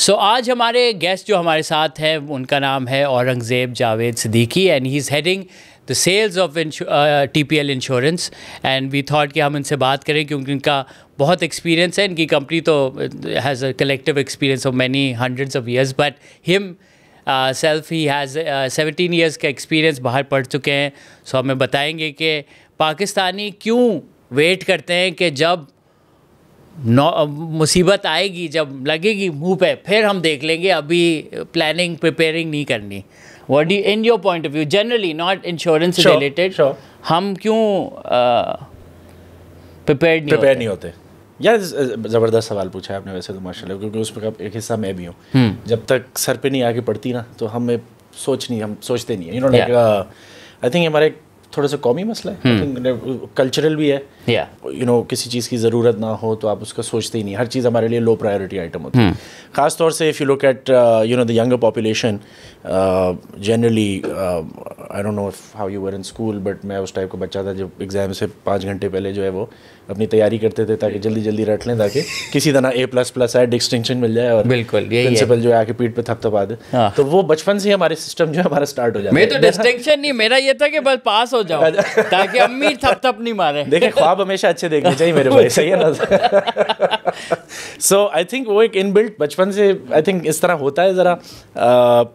सो आज हमारे गेस्ट जो हमारे साथ हैं उनका नाम है Aurangzeb Javed Siddiqui and he is heading the sales of TPL insurance and we thought कि हम इनसे बात करें क्योंकि इनका बहुत एक्सपीरियंस है. इनकी कंपनी तो has a collective experience of many hundreds of years but him self he has 17 years का एक्सपीरियंस, बाहर पढ़ चुके हैं. सो हमें बताएंगे कि पाकिस्तानी क्यों वेट करते हैं कि जब मुसीबत आएगी, जब लगेगी मुंह पे, फिर हम देख लेंगे, अभी प्लानिंग प्रिपेयरिंग नहीं करनी. What do in your point of view generally, not insurance related, हम क्यों प्रिपेयर नहीं होते? यार ज़बरदस्त सवाल पूछा है आपने वैसे तो माशाल्लाह, क्योंकि उसमें एक हिस्सा मैं भी हूँ. जब तक सर पे नहीं आके पड़ती ना तो हम सोचते नहीं है. You know like I think हमारे थोड़ा सा कौमी मसला है, कल्चरल भी है. यू नो किसी चीज़ की ज़रूरत ना हो तो आप उसका सोचते ही नहीं. हर चीज़ हमारे लिए लो प्रायोरिटी आइटम होती है. ख़ास तौर से if you look at you know the younger population generally, I don't know how you were in school, but मैं उस टाइप का बच्चा था जब एग्ज़ाम से 5 घंटे पहले जो है वो अपनी तैयारी करते थे ताकि जल्दी जल्दी रट लें, ताकि किसी तरह A++ आए, डिस्टिंक्शन मिल जाए और बिल्कुल प्रिंसिपल जो है आके पीठ पे थपथपा दे. तो वो बचपन से हमारे सिस्टम जो है हमारा स्टार्ट हो जाता है. मैं तो डिस्टिंक्शन नहीं, मेरा ये था कि बस पास हो जाओ ताकि अम्मी थप नहीं मारे. देखिए ख्वाब हमेशा अच्छे देखने चाहिए मेरे भाई, सही है ना. सो आई थिंक वो एक इनबिल्ट बचपन से आई थिंक इस तरह होता है. ज़रा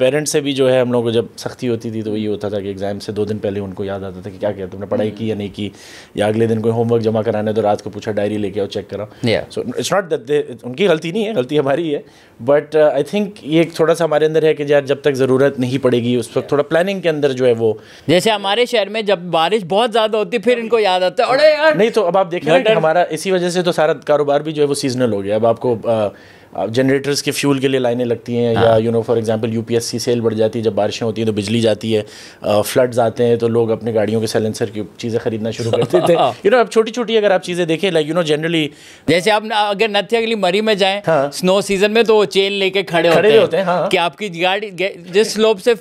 पेरेंट्स से भी जो है हम लोगों को जब सख्ती होती थी तो ये होता था कि एग्ज़ाम से 2 दिन पहले उनको याद आता था कि क्या किया तुमने, पढ़ाई की या नहीं की, या अगले दिन कोई होमवर्क जमा कराना है तो रात को पूछा डायरी लेके आओ चेक कराओ. सो इट्स नॉट दैट उनकी गलती नहीं है, गलती हमारी है. बट आई थिंक ये थोड़ा सा हमारे अंदर है कि यार जब तक ज़रूरत नहीं पड़ेगी उस वक्त थोड़ा प्लानिंग के अंदर जो है वो, जैसे हमारे शहर में जब बारिश बहुत ज़्यादा होती है फिर इनको याद आता है अरे यार नहीं. तो अब आप देखें हमारा इसी वजह से तो सारा कारोबार भी जो है वो सीजनल हो गया. अब आपको जनरेटर्स के फ्यूल के लिए लाइनें लगती हैं, या you know for example UPSC sale बढ़ जाती है, जब बारिशें होती हैं तो बिजली जाती है, फ्लड्स आते हैं तो लोग अपने गाड़ियों के साइलेंसर की चीज़ें खरीदना शुरू करते थे. यू नो अब छोटी छोटी अगर आप चीज़ें देखें लाइक यू नो जनरली, जैसे आप अगर नथिया के लिए मरी में जाएं स्नो सीजन में तो चेन लेके खड़े होते हैं कि आपकी गाड़ी जिस स्लोप से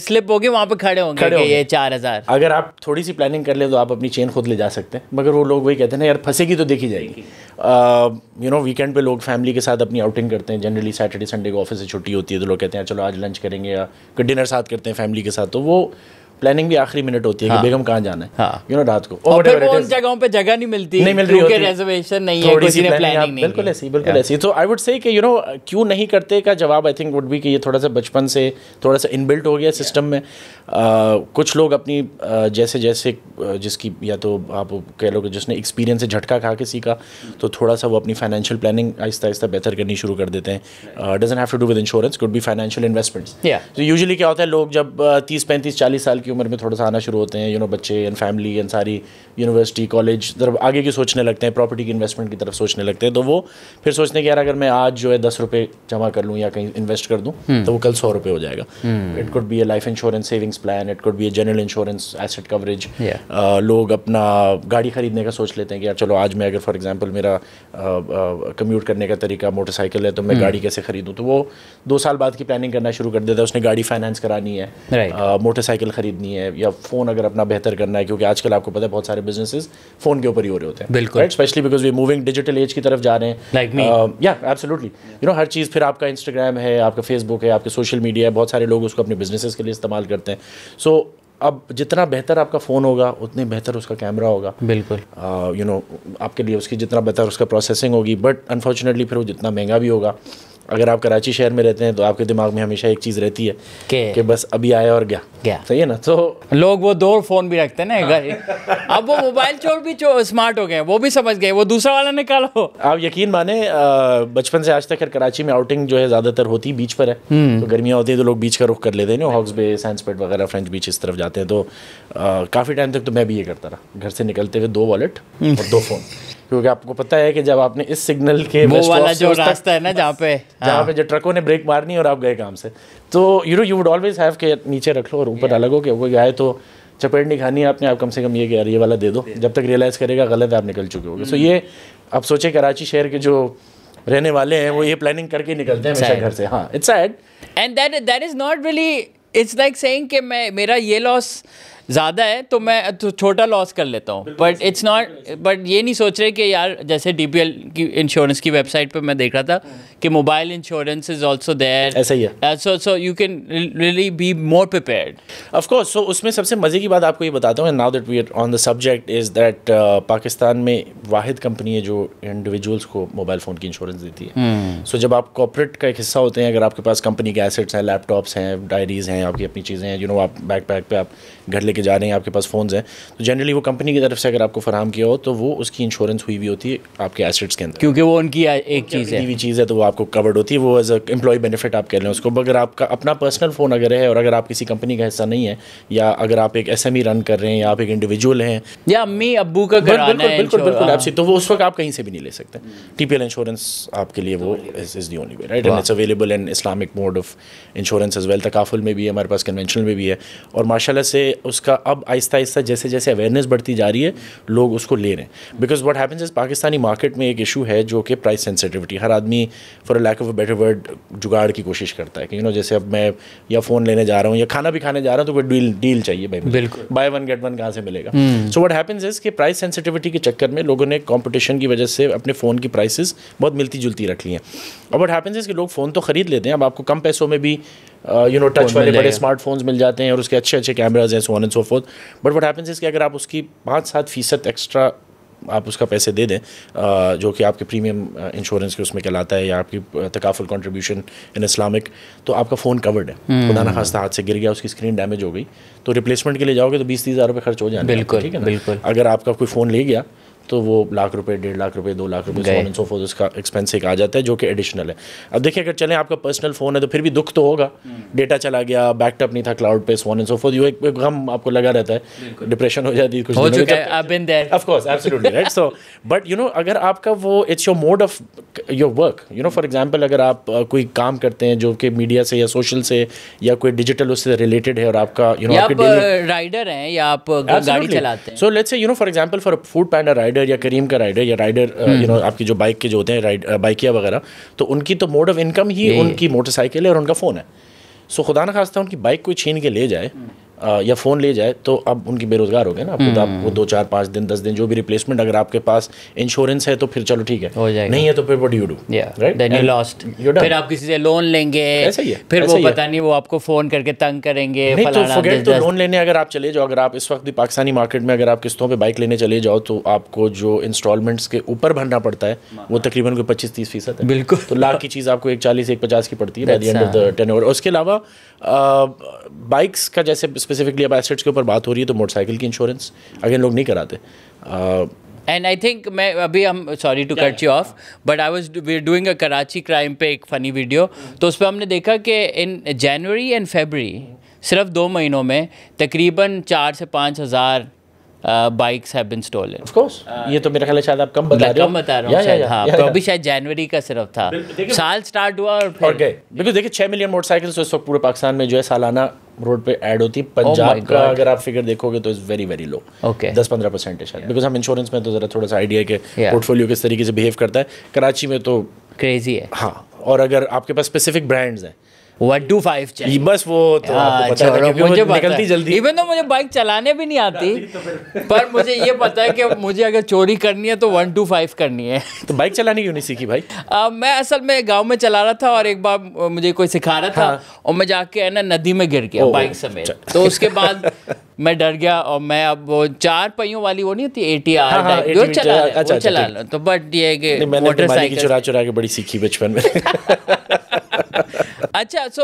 स्लिप होगी वहाँ पे खड़े होंगे ये 4000. अगर आप थोड़ी सी प्लानिंग कर ले तो आप अपनी चेन खुद ले जा सकते हैं, मगर वो लोग वही कहते हैं ना यार फंसेगी तो देखी जाएगी. यू नो वीकेंड पे लोग फैमिली के साथ अपनी आउटिंग करते हैं. जनरली सैटरडे संडे को ऑफिस से छुट्टी होती है तो लोग कहते हैं चलो आज लंच करेंगे या डिनर साथ करते हैं फैमिली के साथ. तो वो प्लानिंग भी आखिरी मिनट होती है कि बेगम कहाँ जाना है, यू नो रात को. और फिर उन जगहों पे जगह नहीं मिल रही होती, रिजर्वेशन नहीं है, किसी ने प्लानिंग नहीं. बिल्कुल ऐसी. तो आई वुड से कि यू नो क्यों नहीं करते का जवाब आई थिंक वुड बी कि ये थोड़ा सा बचपन से थोड़ा सा इनबिल्ट हो गया सिस्टम में. कुछ लोग अपनी जैसे जैसे जिसकी या तो आप कह लो कि जिसने एक्सपीरियंस से झटका खा के सीखा तो थोड़ा सा वो अपनी फाइनेंशियल प्लानिंग आहिस्ता आहिस्ता बेहतर करनी शुरू कर देते हैं. Doesn't have to do with insurance, could be financial investments. तो यूजुअली क्या होता है, लोग जब 30-35-40 साल की उम्र में थोड़ा सा आना शुरू होते हैं, यू नो बच्चे एंड फैमिली एंड सारी यूनिवर्सिटी कॉलेज तरफ आगे की सोचने लगते हैं, प्रॉपर्टी की इन्वेस्टमेंट की तरफ सोचने लगते हैं. तो वो फिर सोचते हैं कि यार अगर मैं आज जो है 10 रुपये जमा कर लूँ या कहीं इन्वेस्ट कर दूँ तो वो कल 100 रुपये हो जाएगा. It could be a life insurance savings plan, it could be a general insurance asset coverage. लोग अपना गाड़ी खरीदने का सोच लेते हैं कि यार चलो आज मैं अगर फॉर एग्जांपल मेरा कम्यूट करने का तरीका मोटरसाइकिल है तो मैं गाड़ी कैसे खरीदूँ. तो वो 2 साल बाद की प्लानिंग करना शुरू कर देता है. उसने गाड़ी फाइनेंस करानी है, मोटरसाइकिल खरीदनी है, या फ़ोन अगर अपना बेहतर करना है, क्योंकि आजकल आपको पता है बहुत सारे बिजनेसेस फ़ोन के ऊपर ही हो रहे होते हैं. बिल्कुल, specially because we moving digital age की तरफ जा रहे हैं. या एब्सोल्युटली, यू नो हर चीज़. फिर आपका इंस्टाग्राम है, आपका फेसबुक है, आपके सोशल मीडिया है, बहुत सारे लोग उसको अपने बिजनेसेस के लिए इस्तेमाल करते हैं. सो अब जितना बेहतर आपका फ़ोन होगा उतनी बेहतर उसका कैमरा होगा. बिल्कुल. यू नो आपके लिए उसकी जितना बेहतर उसका प्रोसेसिंग होगी, बट अनफॉर्चुनेटली फिर वो जितना महंगा भी होगा. अगर आप कराची शहर में रहते हैं तो आपके दिमाग में हमेशा एक चीज़ रहती है कि बस अभी आया और गया. सही है ना. तो लोग वो 2 फ़ोन भी रखते हैं ना. अब वो मोबाइल चोर भी स्मार्ट हो गए, वो भी समझ गए, वो दूसरा वाला निकालो. आप यकीन माने बचपन से आज तक कराची में आउटिंग जो है ज़्यादातर होती बीच पर है. तो गर्मियाँ होती है तो लोग बीच का रुख कर लेते हैं ना, हॉक्स बे, सैंड्सपेट वगैरह, फ्रेंच बीच इस तरफ जाते हैं. तो काफ़ी टाइम तक तो मैं भी ये करता रहा, घर से निकलते हुए 2 वॉलेट और 2 फ़ोन. क्योंकि आपको पता है कि जब आपने इस सिग्नल के वो वाला जो रास्ता है ना जहाँ पे जो ट्रकों ने ब्रेक मारनी और आप गए काम से, तो यू वुड ऑलवेज हैव के नीचे रख लो और ऊपर अलग हो के कोई आए तो चपेट नहीं खानी है आपने. आप कम से कम ये वाला दे दो, जब तक रियलाइज़ करेगा गलत है आप निकल चुके होगे. सो ये आप सोचे कराची शहर के जो रहने वाले हैं वो ये प्लानिंग करके निकलते हैं हमेशा घर से. हाँ, it's sad and that is not really, it's like saying कि मेरा ये लॉस ज़्यादा है तो मैं तो छोटा लॉस कर लेता हूँ, बट इट्स नॉट, बट ये नहीं सोच रहे कि यार जैसे DPL की इंश्योरेंस की वेबसाइट पे मैं देख रहा था कि mobile insurance is also there, ऐसा ही है, so you can really be more prepared. Of course. So उसमें सबसे मज़े की बात आपको ये बताता हूँ, now that we are on the subject, is that Pakistan में वाहिद कंपनी है जो इंडिविजुअल्स को मोबाइल फ़ोन की इंश्योरेंस देती है। सो जब आप कॉर्पोरेट का एक हिस्सा होते हैं, अगर आपके पास कंपनी के एसेट्स हैं, लैपटॉप्स हैं, डायरीज़ हैं, आपकी अपनी चीज़ें हैं, आप बैकपैक पे आप घर लेके जा रहे हैं, आपके पास फ़ोन्स हैं, तो जनरली वो कंपनी की तरफ से अगर आपको फराहम किया हो तो वो उसकी इंश्योरेंस हुई भी होती है आपके एसेट्स के अंदर, क्योंकि वो उनकी एक चीज़ है, चीज़ है, तो वो आपको कवर्ड होती है, वो एज अ एम्प्लॉय बेनिफिट आप कह लें उसको। अगर आपका अपना पर्सनल फ़ोन अगर है और अगर आप किसी कंपनी का हिस्सा नहीं है, या अगर आप एक SME रन कर रहे हैं, या आप एक इंडिविजुअल हैं, या अम्मी अब्बू का कराना है, बिल्कुल आपसे, तो वो उस वक्त आप कहीं से भी नहीं ले सकते। TPL इंश्योरेंस आपके लिए वो is the only way, right, and it's available in Islamic mode of insurance as well. तकाफुल में भी है हमारे पास, कन्वेंशनल में भी है, और माशाल्लाह से उसका अब आहिस्ता आहिस्ता जैसे जैसे अवेयरनेस बढ़ती जा रही है लोग उसको ले रहे हैं। Because what happens is Pakistani market में एक इशू है जो कि प्राइस सेंसिटिविटी। हर आदमी for a lack of a better word jugaad की कोशिश करता है कि जैसे अब मैं या फ़ोन लेने जा रहा हूँ या खाना भी खाने जा रहा हूँ तो कोई डील चाहिए भाई, बिल्कुल, बाय वन गेट वन कहाँ से मिलेगा। सो व्हाट हैपेंस इज कि प्राइस सेंसिटिविटी के चक्कर में लोगों ने कंपटीशन की वजह से अपने फ़ोन की प्राइसेस बहुत मिलती जुलती रख ली हैं। और व्हाट हैपेंस इज कि लोग फ़ोन तो ख़रीद लेते हैं, अब आपको कम पैसों में भी टच वाले बड़े स्मार्टफोन्स मिल जाते हैं और उसके अच्छे अच्छे कैमराज हैं, so on and so fourth. But what happens is कि अगर आप उसकी 5-7% एक्स्ट्रा आप उसका पैसे दे दें, जो कि आपके प्रीमियम इंश्योरेंस के उसमें कहलाता है, या आपकी तकाफुल कंट्रीब्यूशन इन इस्लामिक, तो आपका फ़ोन कवर्ड है। खुदा ना खास्ता हाथ से गिर गया, उसकी स्क्रीन डैमेज हो गई, तो रिप्लेसमेंट के लिए जाओगे तो 20-30 हज़ार रुपये खर्च हो जाएंगे। बिल्कुल, ठीक है ना। बिल्कुल। अगर आपका कोई फ़ोन ले गया तो वो लाख रुपए, 1.5 लाख रुपए, 2 लाख रुपए, सो सो फोर्थ उसका एक्सपेंस एक आ जाता है जो कि एडिशनल है। अब देखिए अगर चलें आपका पर्सनल फ़ोन है तो फिर भी दुख तो होगा, डेटा चला गया, बैकअप नहीं था क्लाउड पे, सो सो फोर्थ, एक गम आपको लगा रहता है, डिप्रेशन हो जाती है कुछ, of course, absolutely right. So but अगर आपका वो it's your mode of your work, for example अगर आप कोई काम करते हैं जो कि मीडिया से या सोशल से या कोई डिजिटल उससे रिलेटेड है और आपका आप राइडर हैं या आप गाड़ी चलाते हैं, so let's say for example for Foodpanda rider या करीम का राइडर या राइडर आपकी जो बाइक के जो होते हैं बाइकिया वगैरह, तो उनकी तो मोड ऑफ इनकम ही उनकी मोटरसाइकिल है और उनका फ़ोन है। सो खुदा ना खास्ता उनकी बाइक कोई छीन के ले जाए या फ़ोन ले जाए तो अब उनकी बेरोज़गार हो गए ना, तो आप वो 2-4-5 दिन 10 दिन जो भी रिप्लेसमेंट, अगर आपके पास इंश्योरेंस है तो फिर चलो ठीक है, नहीं है तो फिर what do you do, right, then you lost, फिर आप किसी से लोन लेंगे, ऐसा ही है, फिर वो पता नहीं वो आपको फ़ोन करके तंग करेंगे, नहीं तो फॉरगेट, तो लोन लेने अगर आप चले जाओ, अगर आप इस वक्त भी पाकिस्तानी मार्केट में अगर आप किस्तों पे बाइक लेने चले जाओ तो आपको जो इंस्टॉलमेंट्स के ऊपर भरना पड़ता है वो तकरीबन कोई 25-30% है। बिल्कुल, तो लाख की चीज़ आपको 140-150 की पड़ती है by the end of the tenure. उसके अलावा बाइक्स का जैसे स्पेसिफिकली अब एसेट्स के ऊपर बात हो रही है तो मोटरसाइकिल की इंश्योरेंस अगेन लोग नहीं कराते। एंड आई थिंक मैं अभी हम sorry to cut you off, but I was we are doing a Karachi crime पे एक फ़नी वीडियो, तो उस पर हमने देखा कि इन जनवरी एंड फरवरी सिर्फ 2 महीनों में तकरीबन 4 से 5 हज़ार bikes have been stolen. Of course, ये तो मेरा ख्याल है शायद आप कम बता रहे हो, कम बता रहा हूँ शायद, हाँ, तो अभी शायद जनवरी का सिर्फ था, साल स्टार्ट हुआ और गए। बिकॉज देखिए 6 मिलियन मोटरसाइकिल्स इस वक्त पूरे पाकिस्तान में जो है सालाना रोड पे ऐड होती है। पंजाब का अगर आप फिगर देखोगे तो इज़ वेरी वेरी लो, 10-15% है शायद, बिकॉज हम इंश्योरेंस में तो ज़रा थोड़ा सा आइडिया है कि पोर्टफोलियो किस तरीके से बिहेव करता है। कराची में तो क्रेजी है, हाँ, और अगर आपके पास स्पेसिफिक ब्रांड्स हैं 125 चाहिए, बस वो तो आपको पता है कि मुझे निकलती जल्दी, इवन तो मुझे बाइक चलाने भी नहीं आती पर मुझे ये पता है कि मुझे अगर चोरी करनी है तो 125 करनी है। तो बाइक चलाने क्यों नहीं सीखी भाई? मैं असल में गांव में चला रहा था और एक बार मुझे कोई सिखा रहा था, और मैं जाके है ना नदी में गिर गया बाइक समेत, तो उसके बाद मैं डर गया और मैं अब वो 4 पहियों वाली वो नहीं होती ATR जो चला लो, तो बट ये कि मोटरसाइकिल चुरा के बड़ी सीखी बचपन में। अच्छा, सो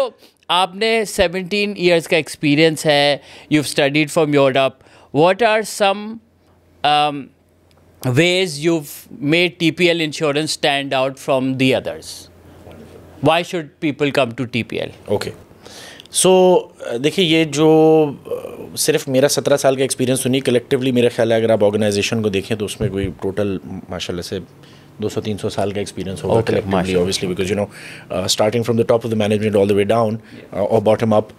आपने 17 इयर्स का एक्सपीरियंस है, you studied from Europe, what are some ways you've made TPL insurance stand out from the others? Why should people come to TPL? Okay. सो देखिए ये जो सिर्फ मेरा 17 साल का एक्सपीरियंस सुनी, कलेक्टिवली मेरा ख्याल है अगर आप ऑर्गेनाइजेशन को देखें तो उसमें कोई टोटल माशाल्लाह से 200-300 साल का एक्सपीरियंस होगा collectively, obviously, because starting from the top of the management all the way down और बॉटम अप।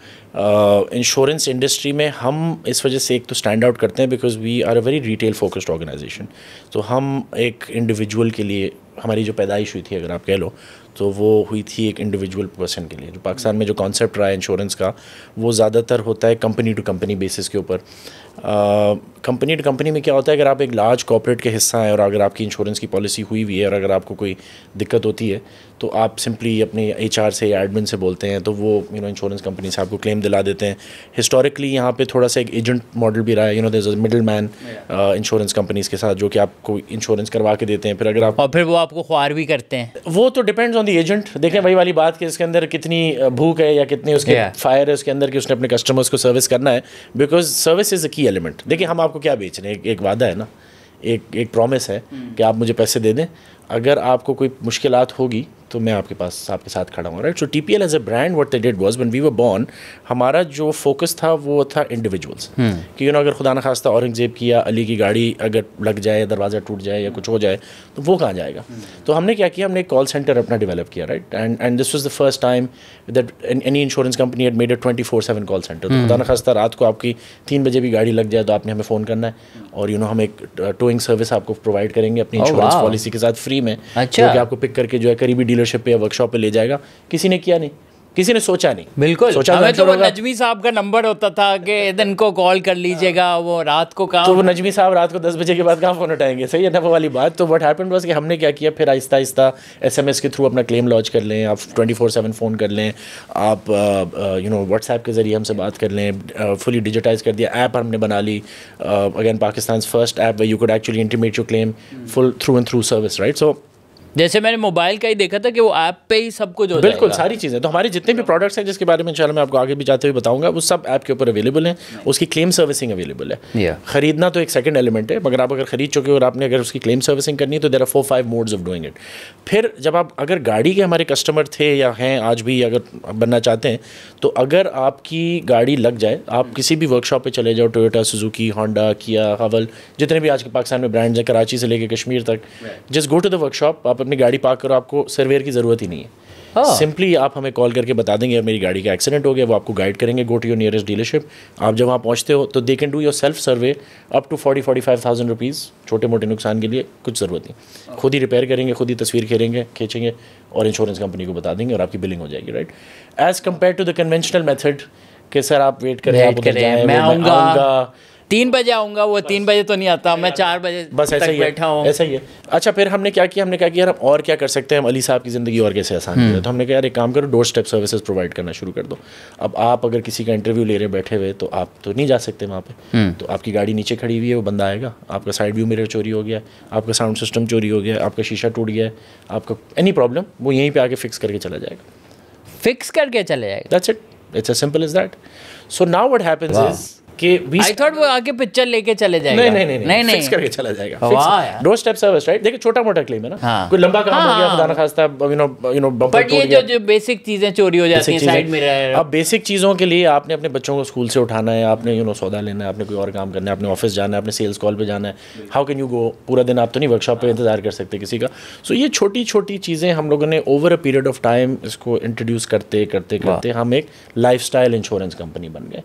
इंश्योरेंस इंडस्ट्री में हम इस वजह से एक तो स्टैंड आउट करते हैं because we are a very retail focused organisation. तो हम एक इंडिविजुअल के लिए, हमारी जो पैदाइश हुई थी अगर आप कह लो, तो वो हुई थी एक इंडिविजुअल पर्सन के लिए। जो पाकिस्तान में जो कॉन्सेप्ट रहा है इंश्योरेंस का, वो ज़्यादातर होता है कंपनी टू कंपनी बेसिस के ऊपर। कंपनी टू कंपनी में क्या होता है, अगर आप एक लार्ज कॉर्पोरेट के हिस्सा हैं और अगर आपकी इंश्योरेंस की पॉलिसी हुई हुई है और अगर आपको कोई दिक्कत होती है तो आप सिंपली अपने HR से या एडमिन से बोलते हैं, तो वो इंश्योरेंस कंपनी से आपको क्लेम दिला देते हैं। हिस्टोरिकली यहाँ पे थोड़ा सा एक एजेंट मॉडल भी रहा है, there is a middle man insurance companies के साथ जो कि आपको इंश्योरेंस करवा के देते हैं। फिर अगर आप और फिर वो आपको ख्वार भी करते हैं। वो तो डिपेंड्स ऑन द एजेंट। देखें वही वाली बात कि इसके अंदर कितनी भूख है या कितनी उसके फायर है उसके अंदर कि उसने अपने कस्टमर्स को सर्विस करना है, बिकॉज सर्विस इज़ अ की एलिमेंट। देखिए हम आपको क्या बेच रहे हैं, एक वादा है ना, एक प्रॉमिस है कि आप मुझे पैसे दे दें, अगर आपको कोई मुश्किलात होगी तो मैं आपके साथ खड़ा हूँ, right. So TPL as a brand what they did was when we were born, हमारा जो फोकस था वो था इंडिविजुअल्स कि अगर खुदा न खास्ता औरंगज़ेब की या अली की गाड़ी अगर लग जाए, दरवाज़ा टूट जाए या कुछ हो जाए तो वो कहाँ जाएगा। तो हमने क्या किया, हमने एक कॉल सेंटर अपना डेवलप किया, right. And this was the first time that any insurance company had made a 24/7 call centre. तो खुदा न खास्ता रात को आपकी 3 बजे भी गाड़ी लग जाए तो आपने हमें फ़ोन करना है और हम एक टोइंग सर्विस आपको प्रोवाइड करेंगे अपनी इंश्योरेंस पॉलिसी के साथ फ्री में, जो कि आपको पिक करके जो है करीबी डीलरशिप पे या वर्कशॉप पे ले जाएगा। किसी ने किया नहीं, किसी ने सोचा नहीं। बिल्कुल सोचा हमें तो वो नजमी साहब का नंबर होता था कि दिन को कॉल कर लीजिएगा, वो रात को काम, तो वो नजमी साहब रात को 10 बजे के बाद कहाँ फ़ोन उठाएंगे, सही है ना वो वाली बात। तो व्हाट हैपेंड वाज कि हमने क्या किया, फिर आहिस्ता आहिस्ता SMS के थ्रू अपना क्लेम लॉन्च कर लें, आप 24/7 फ़ोन कर लें, आप व्हाट्सएप के ज़रिए हमसे बात कर लें, फुली डिजिटाइज कर दिया। ऐप हमने बना ली, again Pakistan first app way you could actually intimate your claim full through and through service, right. So जैसे मैंने मोबाइल का ही देखा था कि वो ऐप पे ही सब कुछ हो जाएगा। बिल्कुल सारी चीज़ें, तो हमारे जितने भी प्रोडक्ट्स हैं जिसके बारे में इंशाल्लाह मैं आपको आगे भी जाते हुए बताऊंगा, वो सब ऐप के ऊपर अवेलेबल हैं। उसकी क्लेम सर्विसिंग अवेलेबल है। खरीदना तो एक सेकंड एलिमेंट है, मगर आप अगर खरीद चुके हो और आपने अगर उसकी क्लेम सर्विसिंग करनी है तो there are 4-5 modes of doing it. फिर जब आप अगर गाड़ी के हमारे कस्टमर थे या हैं आज भी, अगर बनना चाहते हैं, तो अगर आपकी गाड़ी लग जाए, आप किसी भी वर्कशॉप पे चले जाओ, टोयोटा, सुजुकी, होंडा, किया, हवल, जितने भी आज के पाकिस्तान में ब्रांड्स हैं, कराची से लेकर कश्मीर तक, just go to the workshop, आप अपनी गाड़ी पार्क करो, आपको सर्वेयर की ज़रूरत ही नहीं है। सिंपली आप हमें कॉल करके बता देंगे मेरी गाड़ी का एक्सीडेंट हो गया, वो आपको गाइड करेंगे, go to your nearest dealership. आप जब वहाँ पहुँचते हो तो they can do your self survey up to 40-45,000 rupees, छोटे मोटे नुकसान के लिए कुछ ज़रूरत नहीं, खुद ही रिपेयर करेंगे, खुद ही तस्वीर खींचेंगे और इंश्योरेंस कंपनी को बता देंगे और आपकी बिलिंग हो जाएगी, right. As compared to the conventional method कि सर आप वेट करें, मैं आऊँगा 3 बजे आऊँगा, वो 3 बजे तो नहीं आता, मैं 4 बजे बस ऐसा ही बैठा हूँ, ऐसा ही है। अच्छा फिर हमने क्या किया, यार हम और क्या कर सकते हैं, हम अली साहब की ज़िंदगी और कैसे आसान करें। तो हमने कहा यार एक काम करो, डोर स्टेप सर्विसेज प्रोवाइड करना शुरू कर दो। अब आप अगर किसी का इंटरव्यू ले रहे बैठे हुए, तो आप तो नहीं जा सकते वहाँ पे, तो आपकी गाड़ी नीचे खड़ी हुई है, वो बंदा आएगा, आपका साइड व्यू मिरर चोरी हो गया, आपका साउंड सिस्टम चोरी हो गया, आपका शीशा टूट गया, आपका एनी प्रॉब्लम, वो यहीं पर आके फिक्स करके चला जाएगा, that's it, it's as simple as that. So now what happens is कि I thought वो आगे पिक्चर लेके चले जाएगा। नहीं फिक्स करके चला जाएगा। Door step service, right. देखिए छोटा मोटा क्लेम है ना, कोई लंबा काम हो गया, खुदा न खास्ता बम्पर टूट गया, जो बेसिक चीजें चोरी हो जाती हैं, साइड मिरर। अब बेसिक चीज़ों के लिए आपने अपने बच्चों को स्कूल से उठाना है, आपने सौदा लेना है, आपने कोई और काम करना है, आपने ऑफिस जाना है, आपने सेल्स कॉल पे जाना है, हाउ कैन यू गो, पूरा दिन आप तो नहीं वर्कशॉप पे इंतजार कर सकते किसी का। सो ये छोटी छोटी चीज़ें हम लोगों ने over a period of time इसको इंट्रोड्यूस करते हम एक लाइफस्टाइल इंश्योरेंस कंपनी बन गए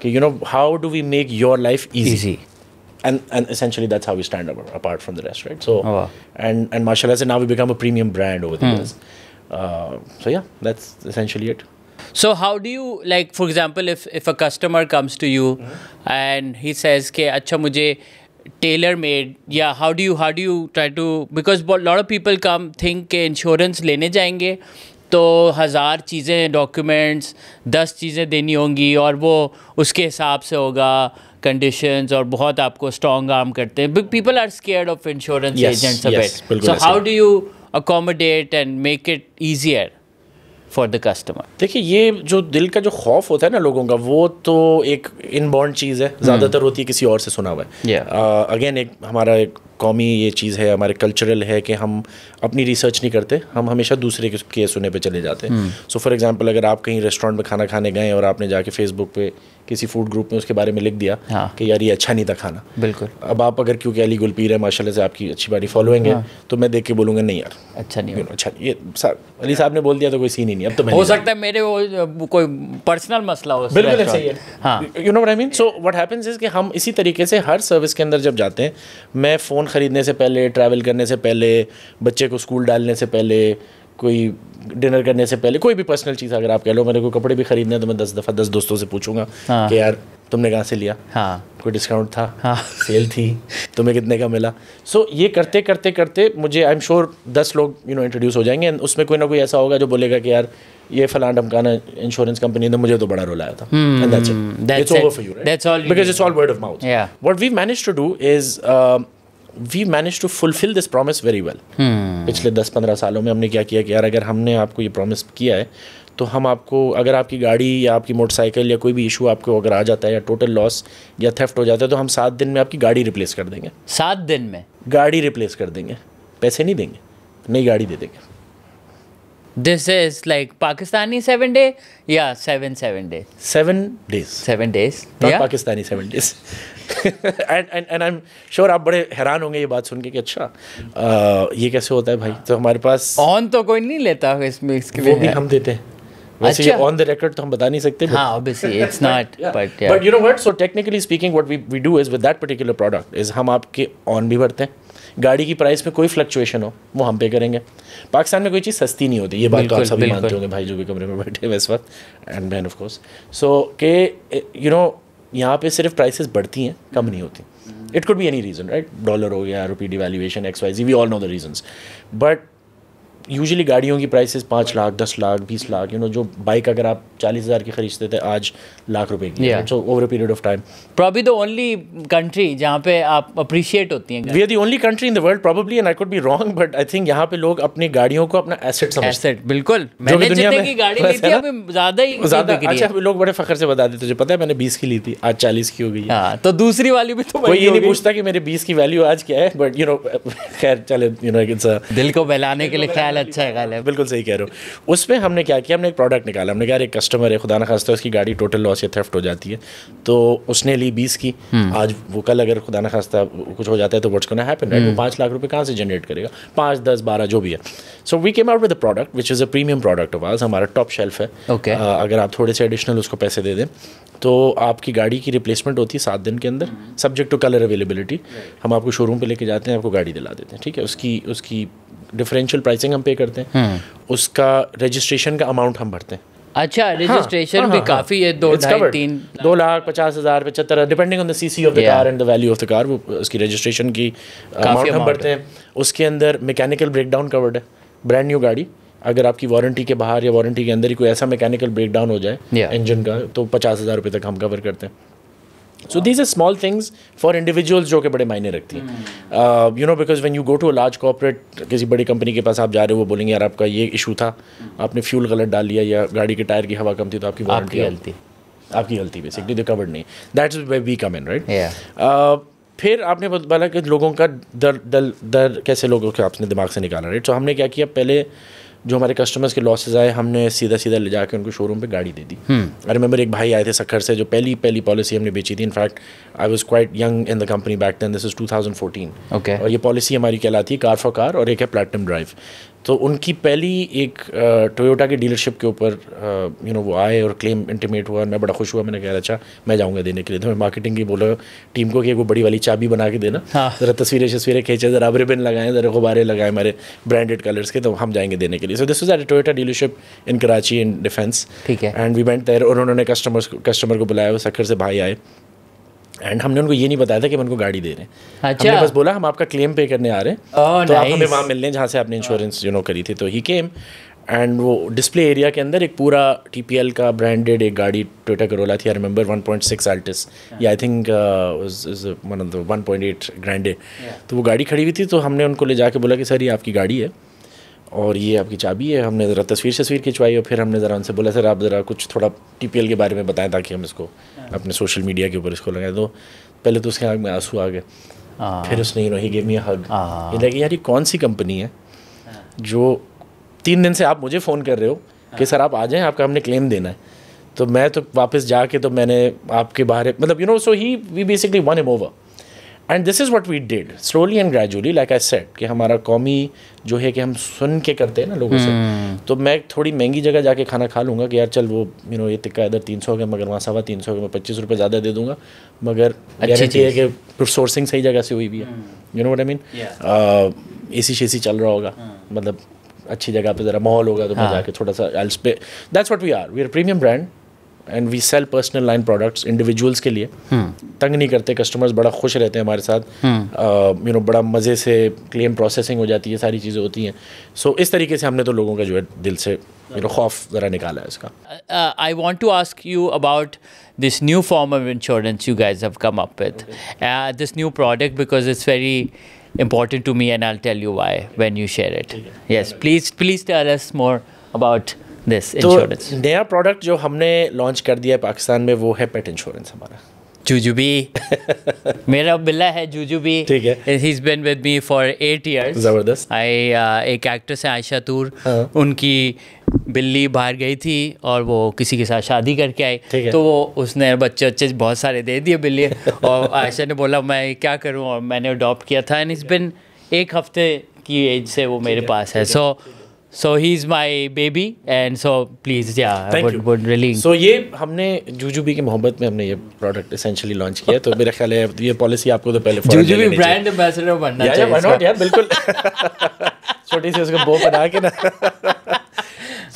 कि how do we make your life easy. And essentially that's how we stand apart from the rest, right? So and mashallah say now we become a premium brand over the years. So yeah, that's essentially it. So how do you, like for example, if a customer comes to you and he says कि अच्छा मुझे tailor made, या how do you try to, because a lot of people come think कि insurance लेने जाएंगे तो 1000 चीज़ें, documents, 10 चीज़ें देनी होंगी और वो उसके हिसाब से होगा, कंडीशंस, और बहुत आपको स्ट्रॉन्ग आर्म करते हैं। People are scared of insurance agents a bit, so how do you accommodate and make it easier for the customer? देखिए ये जो दिल का जो खौफ होता है ना लोगों का, वो तो एक इनबॉर्न चीज़ है, ज़्यादातर होती है किसी और से सुना हुआ है। अगेन एक हमारा एक कौमी ये चीज़ है, हमारे कल्चरल है कि हम अपनी रिसर्च नहीं करते, हम हमेशा दूसरे के सुने पे चले जाते हैं। सो फॉर एग्जांपल अगर आप कहीं रेस्टोरेंट में खाना खाने गए और आपने जाके फेसबुक पे किसी फूड ग्रुप में उसके बारे में लिख दिया कि यार ये अच्छा नहीं था खाना, बिल्कुल, अब आप अगर क्योंकि अली गुलपीर है माशाल्लाह से आपकी अच्छी बड़ी फॉलोइंग है, तो मैं देख के बोलूँगा नहीं यार अच्छा नहीं, अच्छा ये अली साहब ने बोल दिया तो कोई सीन ही नहीं, अब तो हो सकता है मेरे वो कोई पर्सनल मसला हो। बिल्कुल सही है, हाँ, you know what I mean. So what happens is कि हम इसी तरीके से हर सर्विस के अंदर जब जाते हैं, मैं फ़ोन ख़रीदने से पहले, ट्रैवल करने से पहले, बच्चे को स्कूल डालने से पहले, कोई डिनर करने से पहले कोई भी पर्सनल चीज़ अगर आप कह लो मेरे को कपड़े भी खरीदने हैं तो मैं 10 दफ़ा 10 दोस्तों से पूछूंगा कि यार तुमने कहाँ से लिया, कोई डिस्काउंट था, सेल थी, तुम्हें कितने का मिला. सो ये करते करते करते मुझे आई एम श्योर 10 लोग इंट्रोड्यूस हो जाएंगे. उसमें कोई ना कोई ऐसा होगा जो बोलेगा कि यार ये फलां ढमकाना इंश्योरेंस कंपनी ने मुझे तो बड़ा रोल आया था. And that's it. It's over for you, right? That's all. Because it's all word of mouth. Yeah. What we've managed to do is we managed to fulfill this promise very well. पिछले 10-15 सालों में हमने क्या किया कि यार अगर हमने आपको ये प्रॉमिस किया है तो हम आपको, अगर आपकी गाड़ी या आपकी मोटरसाइकिल या कोई भी इशू आपको अगर आ जाता है या टोटल लॉस या थेफ्ट हो जाता है तो हम 7 दिन में आपकी गाड़ी रिप्लेस कर देंगे. 7 दिन में गाड़ी रिप्लेस कर देंगे, पैसे नहीं देंगे, नई गाड़ी दे देंगे. This is like Pakistani 7 day? Yeah, 7 days. 7 days. 7 days. Not Yeah. Pakistani 7 days. and I'm sure आप बड़े हैरान होंगे ये बात सुन के कि अच्छा ये कैसे होता है भाई. तो हमारे पास ऑन तो कोई नहीं लेता इसमें, इसके वो भी हम देते हैं. वैसे ये अच्छा. ऑन द रिकॉर्ड तो हम बता नहीं सकते. हाँ, obviously it's not. But yeah. But you know what? So technically speaking, what we do is with that particular product is हम आपके ऑन भी भरते हैं. गाड़ी की प्राइस में कोई फ्लक्चुएशन हो वो हम पे करेंगे. पाकिस्तान में कोई चीज़ सस्ती नहीं होती, ये बात तो आप सभी मानते होंगे भाई जो भी कमरे में बैठे हैं इस वक्त, एंड बहन ऑफ कोर्स. सो के यू नो यहाँ पे सिर्फ प्राइसेस बढ़ती हैं, कम नहीं होती. It could be any reason, right? Dollar हो गया, rupee devaluation, XYZ, we all know the reasons. But usually गाड़ियों की प्राइसेस 5 लाख, 10 लाख, 20 लाख, जो बाइक अगर आप 40,000 की खरीदते थे आज लाख रुपए की. So over a period of time. Probably the only country जहाँ पे आप अप्रिशिएट होती हैं. We are the only country in the world probably, and I could be wrong, but I think यहाँ पे लोग अपनी गाड़ियों को अपना एसेट समझते हैं. एसेट, बिल्कुल. मैंने जितने की गाड़ी ली थी अभी ज़्यादा ही बिक रही है. अच्छा, लोग बड़े फखर से बताते तुझे पता है मैंने 20 की ली थी, आज 40 की हो गई. हाँ, तो दूसरी वाली भी तो कोई ये नहीं पूछता कि मेरे 20 की वैल्यू आज क्या है, बट खैर चले, दिल को बहलाने के लिए ख्याल अच्छा है. बिल्कुल सही कह रहे हो. उसमें हमने क्या किया, हमने एक प्रोडक्ट निकाला. हमने कहा एक कस्टमर है, खुदा ना खास्ता उसकी गाड़ी टोटल लॉस या थेफ्ट हो जाती है, तो उसने ली 20 की, आज वो कल अगर खुदा ना खास्ता कुछ हो जाता है तो व्हाट्स गोना हैपन, राइट? वो 5 लाख रुपए कहाँ से जनरेट करेगा? 5, 10, 12 जो भी है. So we came out with a product which is a premium product of ours. हमारा टॉप शेल्फ है. अगर आप थोड़े से एडिशनल उसको पैसे दे दें तो आपकी गाड़ी की रिप्लेसमेंट होती है 7 दिन के अंदर, सब्जेक्ट टू कलर अवेलेबिलिटी. हम आपको शोरूम पे लेके जाते हैं, आपको गाड़ी दिला देते हैं, ठीक है? उसकी डिफरेंशियल प्राइसिंग हम पे करते हैं, उसका रजिस्ट्रेशन का अमाउंट हम भरते हैं. अच्छा, रजिस्ट्रेशन भी काफ़ी है, 2 lakh 50,000 75, depending on the CC of the car and the value of the car, वो उसकी रजिस्ट्रेशन की अमाउंट हम भरते हैं. उसके अंदर मैकेनिकल ब्रेकडाउन कवर्ड है. ब्रांड न्यू गाड़ी अगर आपकी वारंटी के बाहर या वारंटी के अंदर ही कोई ऐसा मैकेनिकल ब्रेकडाउन हो जाए इंजन का, तो 50,000 रुपये तक हम कवर करते हैं. So these are small things for individuals जो कि बड़े मायने रखती हैं. Because when you go to a large corporate, किसी बड़ी कंपनी के पास आप जा रहे हो, वो बोलेंगे यार आपका ये इशू था, आपने फ्यूल गलत डाल लिया या गाड़ी के टायर की हवा कम थी तो आपकी वारंटी आपकी गलती बेसिकली, तो कवर्ड नहीं. That's where we come in, right? फिर आपने बोला कि लोगों का दर कैसे लोगों के आपने दिमाग से निकाला, राइट? सो हमने क्या किया, पहले जो हमारे कस्टमर्स के लॉसेज आए हमने सीधा ले जाकर उनको शोरूम पे गाड़ी दे दी. आई रिमेंबर एक भाई आए थे सक्खर से जो पहली पॉलिसी हमने बेची थी. In fact I was quite young in the company back then. This is 2014. और ये पॉलिसी हमारी कहलाती है कार फॉर कार और एक है प्लैटिनम ड्राइव. तो उनकी पहली एक टोयोटा की डीलरशिप के ऊपर वो आए और क्लेम इंटीमेट हुआ. मैं बड़ा खुश हुआ. मैंने कहा अच्छा मैं जाऊँगा देने के लिए. तो मैं मार्केटिंग की बोला टीम को कि वो बड़ी वाली चाबी बना के देना, ज़रा तस्वीरें खींचे, ज़रा रिबन लगाएं, ज़रा गुब्बारे लगाएं हमारे ब्रांडेड कलर्स के, तो हम जाएंगे देने के लिए. So this was at Toyota dealership in Karachi in defence. ठीक है. एंड वी वेंट देयर और उन्होंने कस्टमर को बुलाया. वो सक्खर से भाई आए एंड हमने उनको ये नहीं बताया था कि हम उनको गाड़ी दे रहे हैं. अच्छा. हमने बस बोला हम आपका क्लेम पे करने आ रहे हैं, तो आप हमें वहाँ मिल लें जहाँ से आपने इंश्योरेंस करी थी. तो ही केम एंड वो डिस्प्ले एरिया के अंदर एक पूरा TPL का ब्रांडेड एक गाड़ी टोयोटा करोला थी. आई रिमेंबर 1.6 अल्टिस या I think one of the 1.8 Grande. तो वो गाड़ी खड़ी हुई थी. तो हमने उनको ले जाके बोला कि सर ये आपकी गाड़ी है और ये आपकी चाबी है. हमने ज़रा तस्वीर खिंचवाई और फिर हमने ज़रा उनसे बोला सर आप ज़रा कुछ थोड़ा TPL के बारे में बताएं ताकि हम इसको अपने सोशल मीडिया के ऊपर इसको लगाएं. तो पहले तो उसके आँख में आंसू आ गए. फिर उसने ही गिव मी अ हग. ये लगे यार ये कौन सी कंपनी है जो 3 दिन से आप मुझे फ़ोन कर रहे हो कि सर आप आ जाएं, आपका हमने क्लेम देना है. तो मैं तो वापस जाके तो मैंने आपके बारे मतलब so we basically won him over. And this is what we did slowly and gradually. Like I said कि हमारा कौमी जो है कि हम सुन के करते हैं ना लोगों से. तो मैं थोड़ी महंगी जगह जाके खाना खा लूँगा कि यार चल वो ये टिक्का इधर 300 का मगर वहाँ 325 का, मैं 25 रुपये ज़्यादा दे दूँगा मगर गारंटी है कि सोर्सिंग सही जगह से हुई भी है. You know what I mean. AC चल रहा होगा, मतलब अच्छी जगह पे ज़रा माहौल होगा तो मैं जाके थोड़ा सा that's what we are premium brand and we sell personal line products individuals के लिए. तंग नहीं करते कस्टमर्स, बड़ा खुश रहते हैं हमारे साथ. यू नो बड़ा मज़े से क्लेम प्रोसेसिंग हो जाती है, सारी चीज़ें होती हैं. सो इस तरीके से हमने तो लोगों का जो है दिल से खौफ ज़रा निकाला है इसका. I want to ask you about this new form of insurance you guys have come up with. This new product, because it's very important to me and I'll tell you why when you share it. Yes, please tell us more about this insurance. तो नया product जो हमने launch कर दिया है पाकिस्तान में वो है पेट इंश्योरेंस हमारा. जूजूबी. मेरा बिल्ला है जूजूबी. ठीक है. He's been with me for 8 years. ज़बरदस्त. एक एक्ट्रेस है आयशा तूर, उनकी बिल्ली बाहर गई थी और वो किसी के साथ शादी करके आई, तो वो उसने बच्चे बहुत सारे दे दिए बिल्ली. और आयशा ने बोला मैं क्या करूं, और मैंने अडॉप्ट किया था. एंड इट्स बिन 1 हफ्ते की एज से वो मेरे पास है. So he's my baby and so please would really. So ये हमने जूजूबी की मोहब्बत में हमने ये प्रोडक्ट एसेंशियली लॉन्च किया. तो मेरा ख्याल है ये पॉलिसी आपको तो पहले जूजूबी ब्रांड एम्बेसडर बनना चाहिए. यार बिल्कुल छोटी सी उसको बो बना के ना.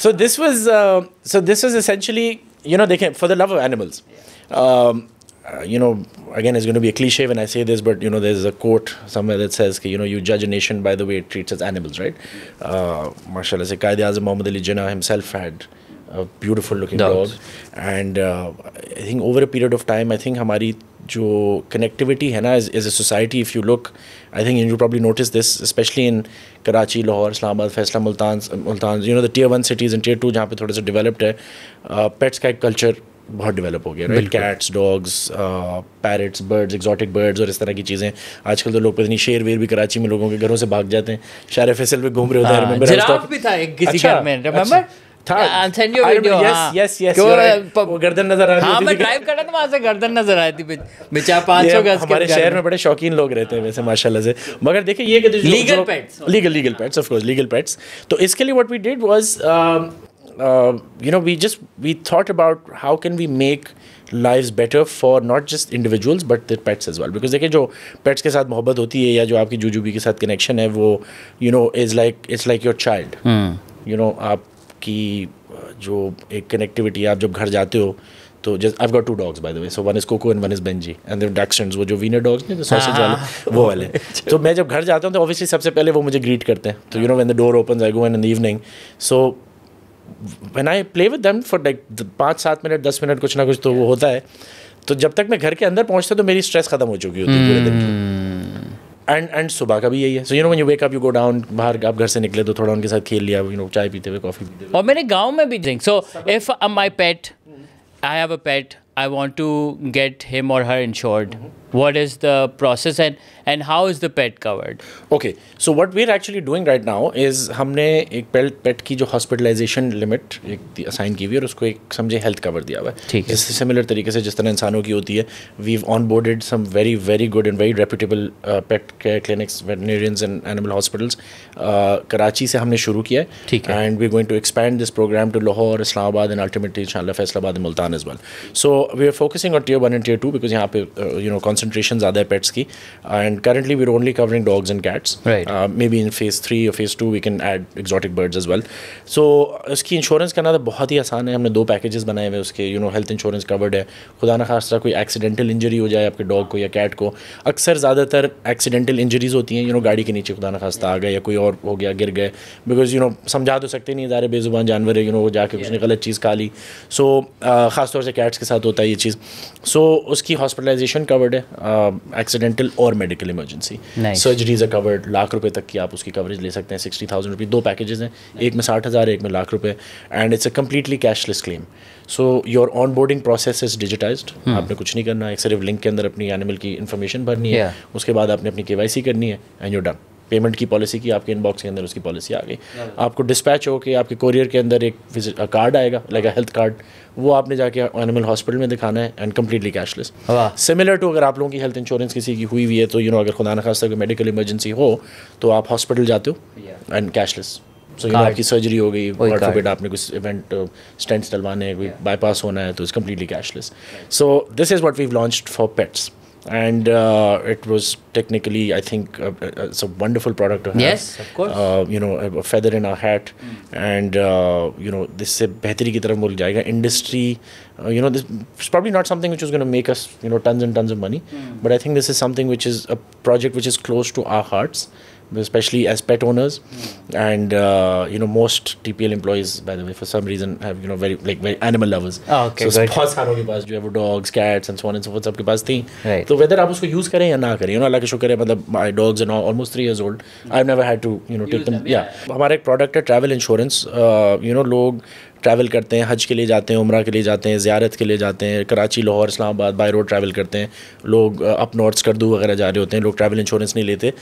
So this was essentially, you know, देखें, for the love of animals. You know, again, it's going to be a cliche when I say this, but you know, there's a quote somewhere that says, you know, you judge a nation by the way it treats its animals, right? Mashallah, se Qaid-e-Azam Muhammad Ali Jinnah himself had a beautiful looking dog, and I think over a period of time, I think हमारी जो connectivity है ना as a society, if you look, I think you probably notice this, especially in Karachi, Lahore, Islamabad, Faisal, Multan, you know, the tier 1 cities and tier 2 जहाँ पे थोड़ा सा developed है, pets का एक culture बहुत डेवलप हो गया, right? Cats, dogs, parrots, birds, exotic birds और इस तरह की चीज़ें. आजकल तो लोग पता नहीं शेर वेर भी कराची में लोगों के घरों से भाग जाते हैं, शार फैसल में घूम रहे होते हैं. जिराफ भी था एक किसी घर में, remember? I'll send you a video. Yes. वो गर्दन नजर आ रही थी. हाँ, मैं ड्राइव कर रहा था, वहाँ से गर्दन नजर आ रही थी. बेचारा 500 गज के. हमारे शहर में बड़े शौकीन लोग रहते हैं वैसे माशाल्लाह से. मगर देखिए ये कि legal pets, legal pets, of course legal pets. तो इसके लिए what we did was you know, we thought about how can we make lives better for not just individuals but their pets as well, because देखिए जो pets के साथ मोहब्बत होती है या जो आपकी जूजूबी के साथ connection है वो you know it's like your child. You know, आपकी जो एक connectivity, आप जब घर जाते हो तो just I've got 2 dogs by the way, so one is Coco and one is Benji, and they're Dachshunds, वो जो wiener dogs नहीं, sausage वाले, वो वाले. तो मैं जब घर जाता हूँ तो obviously सबसे पहले वो मुझे greet करते हैं. तो you know when the door opens I go in the evening, so when I play with them for like 5-7 minute 10 minute कुछ ना कुछ तो वो होता है. तो जब तक मैं घर के अंदर पहुंचता तो मेरी स्ट्रेस खत्म हो चुकी होती है पूरे दिन की. एंड सुबह का भी यही है. So you know when you wake up you go down, बाहर आप घर से निकले तो थोड़ा उनके साथ खेल लिया, यू नो चाय पीते हुए, कॉफी पीते हुए. और मेरे गांव में भी drink. So if my pet, I have a pet, I want to get him or her insured. What is the process and how is the pet covered? Okay, so what we're actually doing right now is हमने एक पेट की जो hospitalisation limit एक assign की हुई है और उसको एक समझे हेल्थ कवर दिया हुआ है. ठीक है. जिससे सिमिलर तरीके से जिस तरह इंसानों की होती है, we've onboarded some very good and very reputable pet care clinics, veterinarians and animal hospitals. Karachi से हमने शुरू किया है. ठीक है. And we're going to expand this program to Lahore, Islamabad and ultimately inshallah Faisalabad and Multan as well. So we are focusing on tier 1 and tier 2 because यहाँ पे you know concentration ज़्यादा है pets की, and currently we're only covering dogs and cats. Right. Maybe in phase 3 or phase 2 we can add exotic birds as well. So इसकी insurance करना तो बहुत ही आसान है. हमने 2 पैकेजेस बनाए हुए उसके. you know health insurance covered है. खुदा ना खास्ता कोई एक्सीडेंटल इंजरी हो जाए आपके डॉग को या कैट को, अक्सर ज़्यादातर एक्सीडेंटल इंजरीज होती हैं, you know गाड़ी के नीचे खुदा ना खास्ता आ गए या कोई और हो गया, गिर गए, बिकॉज you know समझा तो सकते नहीं, ज़ाहिर बेजुबान जानवर है, you know वो जाके उसने गलत चीज़ खा ली. सो ख़ासतौर से कैट्स के साथ होता है ये चीज़. सो उसकी हॉस्पिटलाइजेशन कवर्ड है, एक्सीडेंटल और मेडिकल इमरजेंसी. सर्जरीज है कवर्ड, ₹1,00,000 तक की आप उसकी कवरेज ले सकते हैं. 60,000 रुपये. 2 पैकेजेस हैं, एक में 60,000 एक में ₹1,00,000, and it's a completely cashless claim. So your on boarding process is digitised. आपने कुछ नहीं करना है, सिर्फ लिंक के अंदर अपनी एनिमल की इन्फॉर्मेशन भरनी है. उसके बाद आपने अपनी KYC करनी है एंड यू डन. पेमेंट की पॉलिसी की आपके इनबॉक्स के अंदर उसकी पॉलिसी आ गई. आपको डिस्पैच हो के आपके कोरियर के अंदर एक कार्ड आएगा, लाइक अ हेल्थ कार्ड, वो आपने जाके एनिमल हॉस्पिटल में दिखाना है and completely cashless. Similar to अगर आप लोगों की हेल्थ इंश्योरेंस किसी की हुई हुई है तो अगर खुदा न खास्ता कोई मेडिकल इमरजेंसी हो तो आप हॉस्पिटल जाते हो एंड कैशलेस. सो आपकी सर्जरी हो गई, गॉड फॉरबिड आपने कुछ इवेंट स्टेंट्स डलवाने हैं, कोई बाईपास होना है, तो it's completely cashless. So this is what we have launched for pets. and it was technically, I think, it's a wonderful product to have. Yes, of course. You know, a feather in our hat, and you know, this se बेहतरी की तरफ मुड़ जाएगा industry. You know, this is probably not something which is going to make us, you know, tons and tons of money, but I think this is something which is a project which is close to our hearts, especially as pet owners. And you know, most TPL employees, by the way, for some reason have, you know, very animal lovers. Oh, okay, so good. बहुत सारों के पास जो है वो dogs, cats and so on and so forth सबके पास थी. Right. तो whether आप उसको use करें या ना करें, you know, अल्लाह का शुक्र है, मतलब my dogs are now almost 3 years old. I've never had to, you know, take them. Yeah. हमारा एक product है travel insurance. You know, लोग ट्रैवल करते हैं, हज के लिए जाते हैं, उम्रा के लिए जाते हैं, ज़ियारत के लिए जाते हैं, Karachi, Lahore, Islamabad by road travel करते हैं लोग, अप नॉर्थ स्कर्दू वगैरह जा रहे होते हैं लोग, ट्रैवल इंश्योरेंस नहीं लेते.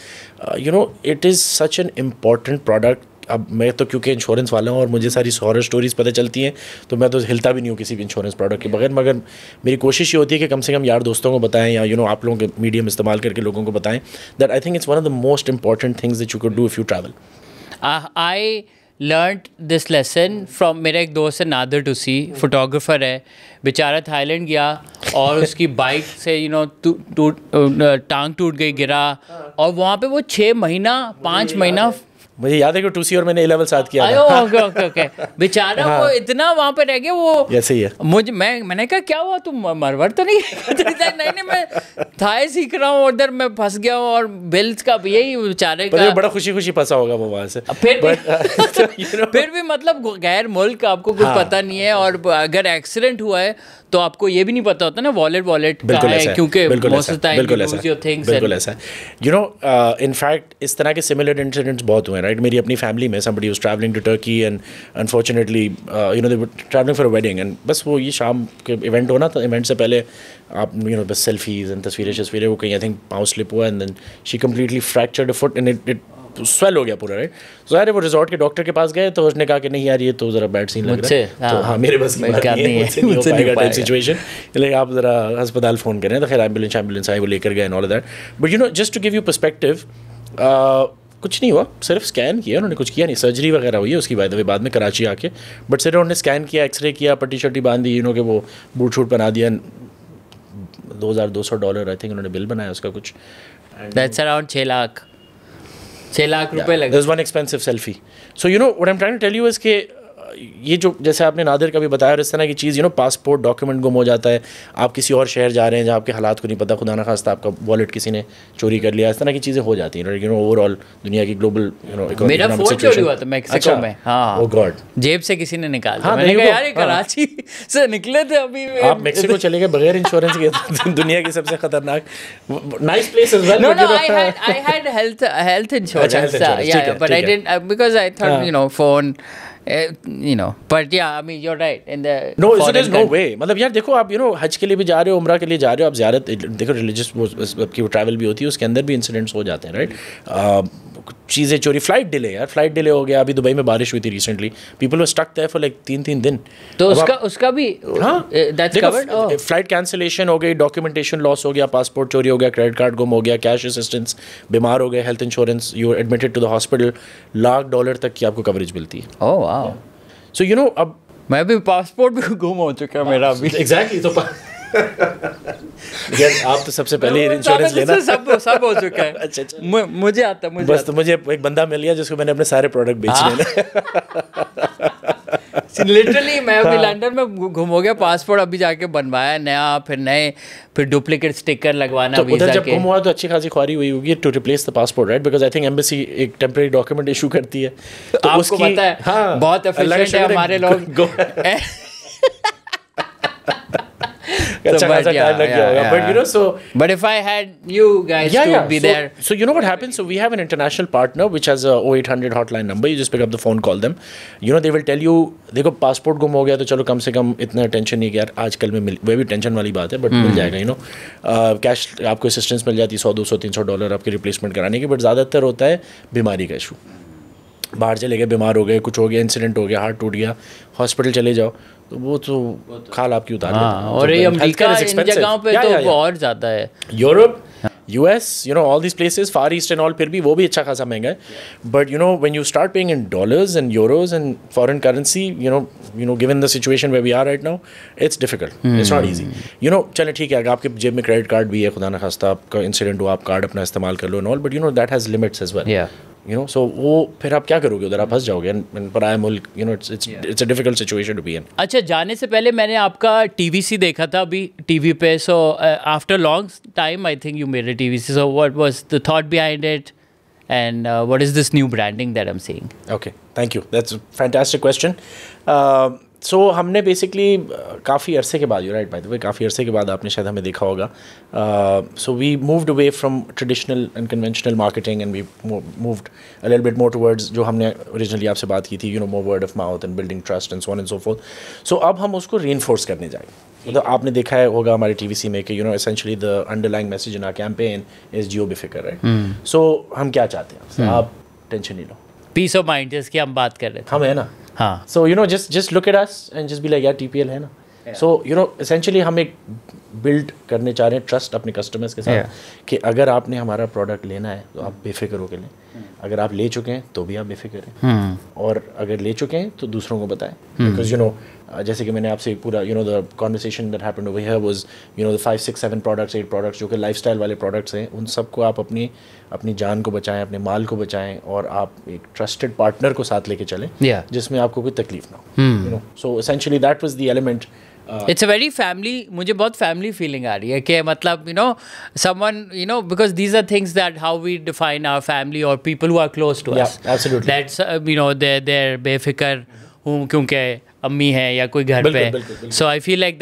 You know, it is such an important product. अब मैं तो क्योंकि इंश्योरेंस वाला हूँ और मुझे सारी हॉरर स्टोरीज़ पता चलती हैं, तो मैं तो हिलता भी नहीं हूँ किसी भी इंश्योरेंस प्रोडक्ट के बगैर. मगर मेरी कोशिश ये होती है कि कम से कम यार दोस्तों को बताएं, या यू नो, आप लोगों के मीडियम इस्तेमाल करके लोगों को बताएं that I think it's one of the most important things that you could do if you travel. I learnt this lesson from मेरा एक दोस्त है नादर टूसी, फोटोग्राफर है, बेचारा थाईलैंड गया और उसकी बाइक से यू नो टांग टूट गई, गिरा, और वहाँ पे वो 6 महीना 5 महीना मुझे याद है कि टूसी और मैंने A-level साथ किया था. ओके बेचारा वो इतना वहाँ पे रह गया. वो ऐसे ही है. मैंने कहा क्या हुआ, तुम मरवर तो नहीं? नहीं मैं थाई सीख रहा हूँ, उधर मैं फंस गया हूँ, और बिल्स का यही बेचारे का बड़ा खुशी खुशी फंसा होगा वो वहाँ से. फिर भी मतलब गैर मुल्क, आपको कुछ पता नहीं है, और अगर एक्सीडेंट हुआ है तो आपको ये भी नहीं पता होता ना वॉलेट का है, क्योंकि most of the time you lose your things. बिल्कुल ऐसा है. यू नो, इनफैक्ट इस तरह के सिमिलर इंसिडेंट्स बहुत हुए हैं, राइट. मेरी अपनी फैमिली में somebody was traveling to Turkey and unfortunately you know they were traveling for a wedding, and बस वो ये शाम के इवेंट होना था. इवेंट से पहले आप यू नो बस सेल्फीज एंड तस्वीरें वो कहीं आई थिंक पाँव स्लिप हुआ, and then she completely fractured a foot and it swell हो गया पूरा, राइट. सो यार वो रिजॉर्ट के डॉक्टर के पास गए तो उसने कहा कि नहीं यार ये तो ज़रा बैड सीन लग रहा है, तो हाँ मेरे बस की बात नहीं है, मुझसे नहीं हो पाएगा टाइप सिचुएशन, लेकिन आप ज़रा अस्पताल फ़ोन करें. तो खैर एम्बुलेंस आई, वो लेकर गए and all that. But you know, just to give you perspective, कुछ नहीं हुआ, सिर्फ स्कैन किया उन्होंने, कुछ किया नहीं. सर्जरी वगैरह हुई है उसकी बाद में कराची आके, बट सिर्फ उन्होंने स्कैन किया, एक्सरे किया, पट्टी शट्टी बांध दी, यू नो, कि वो बूट शूट बना दिया. $2,200 आई थिंक उन्होंने बिल बनाया उसका कुछ. दैट्स अराउंड 6 लाख रुपए लगे. There's one expensive selfie. So you know what I'm trying to tell you is कि ये जो जैसे आपने नादिर का भी बताया, और इस तरह की चीज़, यू नो, पासपोर्ट डॉक्यूमेंट गुम हो जाता है, आप किसी और शहर जा रहे हैं जहाँ आपके हालात को नहीं पता, खुदा ना खास्ता आपका वॉलेट किसी ने चोरी कर लिया, इस तरह की चीज़ें हो जाती हैं, यू नो, ओवरऑल दुनिया की ग्लोबल, यू नो, मेरा फोन चोरी हुआ था मैक्सिको में. हाँ, ओह गॉड, जेब से किसी ने निकाल दिया. मैंने कहा यार ये कराची से निकले थे अभी. आप मैक्सिको चले गए बगैर इंश्योरेंस के, दुनिया की सबसे खतरनाक. Nice place as well. No, I had health insurance. Yeah, but I didn't because I thought you know phone. You know, but yeah, I mean you're right. In the no, so there's no way. मतलब यार देखो, आप you no हज के लिए भी जा रहे हो, उम्रा के लिए जा रहे हो, आप ज़ियारत देखो, रिलीजियस की वो ट्रैवल भी होती है, उसके अंदर भी इंसिडेंट्स हो जाते हैं, राइट. चीज़ें चोरी, फ्लाइट डिले हो गया. अभी दुबई में बारिश हुई थी recently, people were stuck there for like 3 दिन. तो उसका भी दैट्स कवर्ड. फ्लाइट कैंसिलेशन हो गई, डॉक्यूमेंटेशन लॉस हो गया, पासपोर्ट चोरी हो गया, क्रेडिट कार्ड गुम हो गया, कैश असिस्टेंस, बीमार हो गए, health insurance, you admitted to the hospital, $1,00,000 तक की आपको कवरेज मिलती है. Oh wow. So you know, अब मैं भी पासपोर्ट भी गुम हो चुका है मेरा अभी. एग्जैक्टली. तो आप तो सबसे पहले इंश्योरेंस लेना. सब हो चुका है. अच्छा. मुझे आता है. बस तो मुझे एक बंदा मिल गया जिसको मैंने अपने सारे प्रोडक्ट बेच लिए. लिटरली मैं अभी लंदन में घूम हो गया, पासपोर्ट अभी जाके बनवाया नया, फिर डुप्लीकेट स्टिकर लगवाना. तो उधर जब गुम हुआ तो अच्छी खासी ख्वारी हुई होगी to replace the passport, right, because I think embassy एक टेम्परेरी डॉक्यूमेंट इशू करती है. तो आपको पता है. हाँ, बहुत एफिशिएंट है हमारे लोग. अच्छा खासा टाइम लग गया होगा, but you know, so but if I had you guys to be there. So you know what happens, so we have an international partner which has a 0800 hotline number. You just pick up the phone, call them, you know, they will tell you, देखो passport गुम हो गया तो चलो कम से कम इतना tension नहीं कि यार आजकल में मिल, वह भी टेंशन वाली बात है, बट मिल जाएगा, यू नो, कैश आपको असिस्टेंस मिल जाती है $100, $200, $300 आपकी रिप्लेसमेंट कराने की. बट ज़्यादातर होता है बीमारी का इशू, बाहर चले गए, बीमार हो गए, कुछ हो गया, इंसिडेंट हो गया, हार्ट टूट गया, हॉस्पिटल चले जाओ, तो वो तो खाल आपकी उतार. और ये अमेरिका इन जगहों पे तो और ज़्यादा है. US, you know, all these places, Far East and all, फिर भी वो भी अच्छा खासा महंगा है. But you know, when you start paying in dollars and euros and foreign currency, you know, given the situation where we are right now, it's difficult. It's not easy. You know, चले ठीक है, अगर आपके जेब में credit card भी है, खुदा ना खास्ता आपका इंसिडेंट हो, आप कार्ड अपना इस्तेमाल कर लो and all, but you know, that has limits as well. Yeah. You know, so वो फिर आप क्या करोगे उधर, आप फंस जाओगे and पराया मुल्क, you know, it's a difficult situation to be in. अच्छा, जाने से पहले मैंने आपका TVC देखा था अभी टीवी पे. So after long time I think you made a TVC. So what was the thought behind it and what is this new branding that I'm seeing? Okay, thank you. That's a fantastic question. So हमने basically काफ़ी अरसे के बाद, right by the way, काफ़ी अरसे के बाद आपने शायद हमें देखा होगा. So we moved away from traditional and conventional marketing and we moved a little bit more towards जो हमने originally आपसे बात की थी, you know, more word of mouth and building trust and so on and so forth. So अब हम उसको reinforce करने जाएंगे. मतलब आपने देखा है होगा हमारे TVC में कि, you know, essentially the underlying message in our campaign is जियो बेफिक्र, right? So हम क्या चाहते हैं, आप टेंशन नहीं लो, पीस ऑफ माइंड जिसकी हम बात कर रहे थे. हम है ना. हाँ. So you know, just look at us and just be like, यार TPL है ना. So you know, essentially हम एक बिल्ड करने चाह रहे हैं ट्रस्ट अपने कस्टमर्स के साथ कि अगर आपने हमारा प्रोडक्ट लेना है तो आप बेफिक्र होकर लें. अगर आप ले चुके हैं तो भी आप बेफिक्र हैं, और अगर ले चुके हैं तो दूसरों को बताएं. बिकॉज यू नो, जैसे कि मैंने आपसे पूरा, you know, the conversation that happened over here was, you know, the 5, 6, 7 products, 8 products जो कि लाइफस्टाइल वाले प्रोडक्ट्स हैं, उन सबको आप अपनी जान को बचाएं, अपने माल को बचाएं, और आप एक ट्रस्टेड पार्टनर को साथ लेके चलें जिसमें आपको कोई तकलीफ ना हो. You know, so essentially that was the element. It's a very family, मुझे बहुत फैमिली फीलिंग आ रही है कि मतलब, you know, someone, you know, because these are things that how we define our family और people who are close to us. Absolutely. That's, you know, there बेफिक्र हूँ क्योंकि अम्मी है या कोई घर पे. So I feel like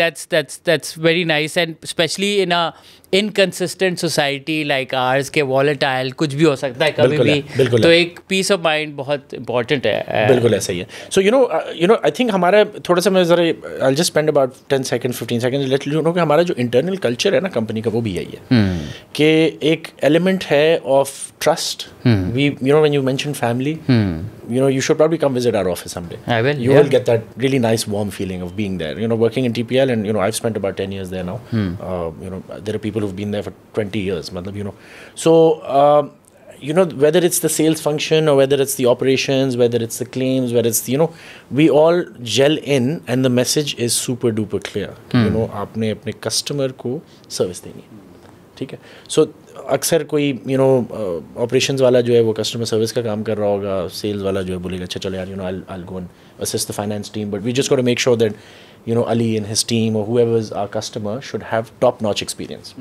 that's very nice, and especially in a inconsistent society like ours के volatile कुछ भी हो सकता है कभी भी, तो एक पीस ऑफ माइंड बहुत इंपॉर्टेंट है. बिल्कुल ऐसा ही है. So you no I think हमारा थोड़ा सा, मैं ज़रा I just spend about 10 second 15 second let you know कि हमारा जो इंटरनल कल्चर है ना कंपनी का, वो भी यही है कि एक एलिमेंट है of trust. We, you know, when you mention family, you know, you should probably come visit our office someday. I will. You will get that really nice warm feeling of being there. You know, working in TPL, and you know, I've spent about 10 years there now. You know, there are people who've been there for 20 years. You know, so you know, whether it's the sales function or whether it's the operations, whether it's the claims, whether it's, you know, we all gel in, and the message is super duper clear. You know, आपने अपने customer को service देनी है, ठीक है. सो अक्सर कोई, you know, operations वाला जो है वो कस्टमर सर्विस का काम कर रहा होगा, सेल्स वाला जो है बोलेगा अच्छा चलो यार, you know, I'll go and assist the finance team, but we just got to make sure that, you know, Ali and his team or whoever is our customer should have top notch experience.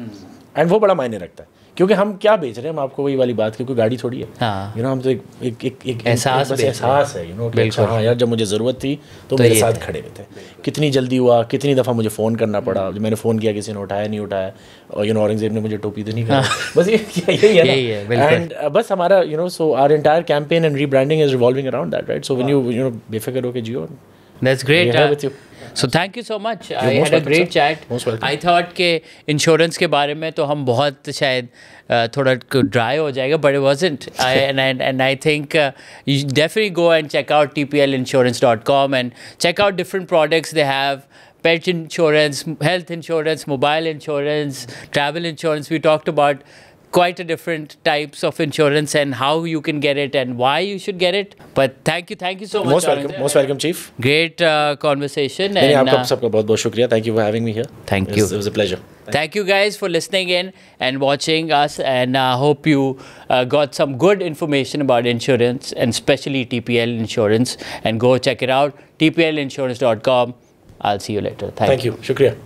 And वो बड़ा मायने रखता है, क्योंकि हम क्या बेच रहे हैं, हम आपको वही वाली बात की, कोई गाड़ी थोड़ी है. यू नो, हम तो एक एहसास है, यू नो, कि हाँ यार, जब मुझे ज़रूरत थी तो मेरे साथ खड़े हुए थे. कितनी जल्दी हुआ, कितनी दफ़ा मुझे फ़ोन करना पड़ा, मैंने फ़ोन किया किसी ने उठाया नहीं उठाया, और यू नो, औरंगजेब ने मुझे टोपी तो नहीं करा. बस यही है. एंड बस हमारा, you know, so our entire campaign and rebranding is revolving around that, right. So when you know, बेफिक्र होके जियो. That's great. With you. So thank you so much. I had a great chat. I thought के insurance के बारे में तो हम बहुत शायद थोड़ा ड्राई हो जाएगा, but it wasn't. And I think you should definitely go and check out tplinsurance.com and check out different products they have. Pet insurance, health insurance, mobile insurance, travel insurance. We talked about quite a different types of insurance and how you can get it and why you should get it. But thank you so much. Most welcome, Chief. Great conversation. And आपका सबका बहुत शुक्रिया. Thank you for having me here. Thank you. It was a pleasure. Thank you guys for listening in and watching us, and hope you got some good information about insurance and especially TPL insurance, and go check it out, tplinsurance.com. I'll see you later. Thank you. Shukriya.